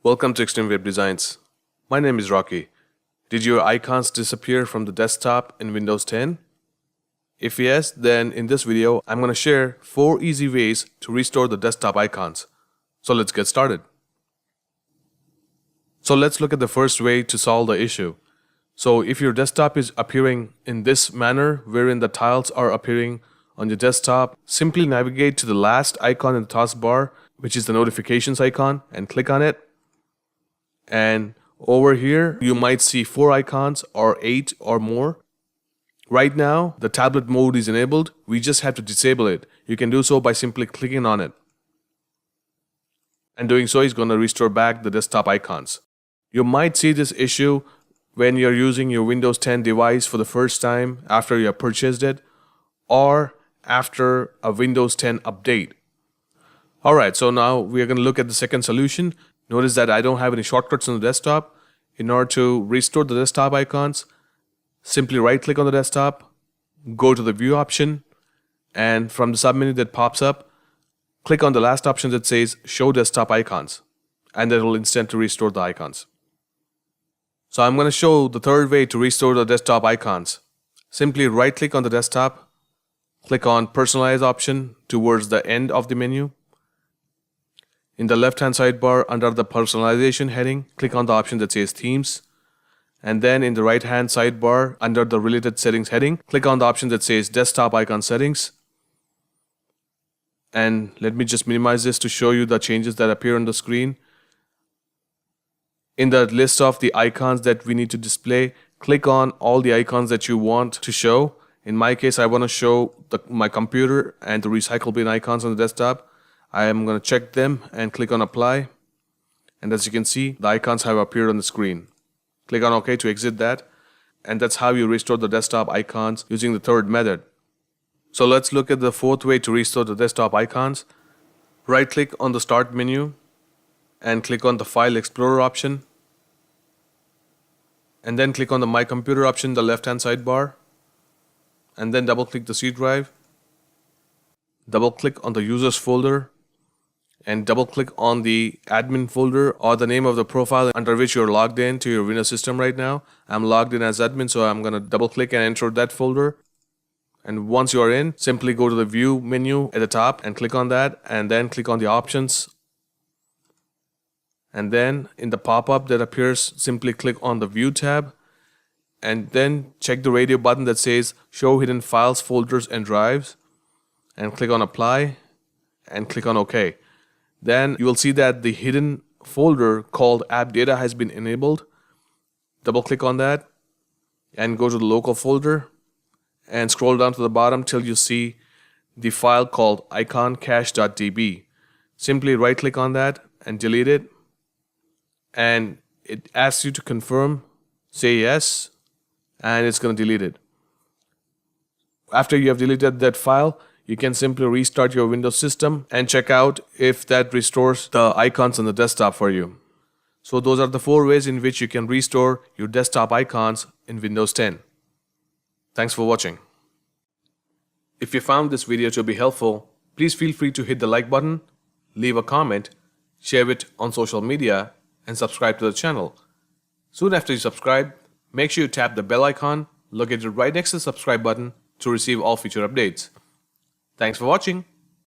Welcome to Extreme Web Designs. My name is Rocky. Did your icons disappear from the desktop in Windows 10? If yes, then in this video, I'm going to share 4 easy ways to restore the desktop icons. So let's get started. So let's look at the first way to solve the issue. So if your desktop is appearing in this manner, wherein the tiles are appearing on your desktop, simply navigate to the last icon in the taskbar, which is the notifications icon, and click on it. And over here, you might see 4 icons or 8 or more. Right now, the tablet mode is enabled. We just have to disable it. You can do so by simply clicking on it. And doing so is going to restore back the desktop icons. You might see this issue when you're using your Windows 10 device for the first time after you have purchased it, or after a Windows 10 update. Alright, so now we are going to look at the second solution. Notice that I don't have any shortcuts on the desktop. In order to restore the desktop icons, simply right-click on the desktop, go to the View option, and from the submenu that pops up, click on the last option that says Show Desktop Icons, and that will instantly restore the icons. So I'm going to show the third way to restore the desktop icons. Simply right-click on the desktop, click on Personalize option towards the end of the menu. In the left-hand sidebar, under the Personalization heading, click on the option that says Themes. And then in the right-hand sidebar, under the Related Settings heading, click on the option that says Desktop Icon Settings. And let me just minimize this to show you the changes that appear on the screen. In the list of the icons that we need to display, click on all the icons that you want to show. In my case, I want to show my computer and the recycle bin icons on the desktop. I am going to check them and click on Apply. And as you can see, the icons have appeared on the screen. Click on OK to exit that. And that's how you restore the desktop icons using the third method. So let's look at the fourth way to restore the desktop icons. Right-click on the Start menu and click on the File Explorer option. And then click on the My Computer option in the left-hand sidebar. And then double-click the C drive. Double-click on the Users folder. And double-click on the admin folder or the name of the profile under which you're logged in to your Windows system right now. I'm logged in as admin, so I'm going to double-click and enter that folder. And once you are in, simply go to the View menu at the top and click on that, and then click on the Options. And then in the pop-up that appears, simply click on the View tab, and then check the radio button that says Show Hidden Files, Folders, and Drives, and click on Apply, and click on OK. Then you will see that the hidden folder called App Data has been enabled. Double click on that and go to the local folder and scroll down to the bottom till you see the file called iconcache.db. Simply right click on that and delete it. And it asks you to confirm, say yes, and it's going to delete it. After you have deleted that file, you can simply restart your Windows system and check out if that restores the icons on the desktop for you. So those are the 4 ways in which you can restore your desktop icons in Windows 10. Thanks for watching. If you found this video to be helpful, please feel free to hit the like button, leave a comment, share it on social media, and subscribe to the channel. Soon after you subscribe, make sure you tap the bell icon located right next to the subscribe button to receive all future updates. Thanks for watching.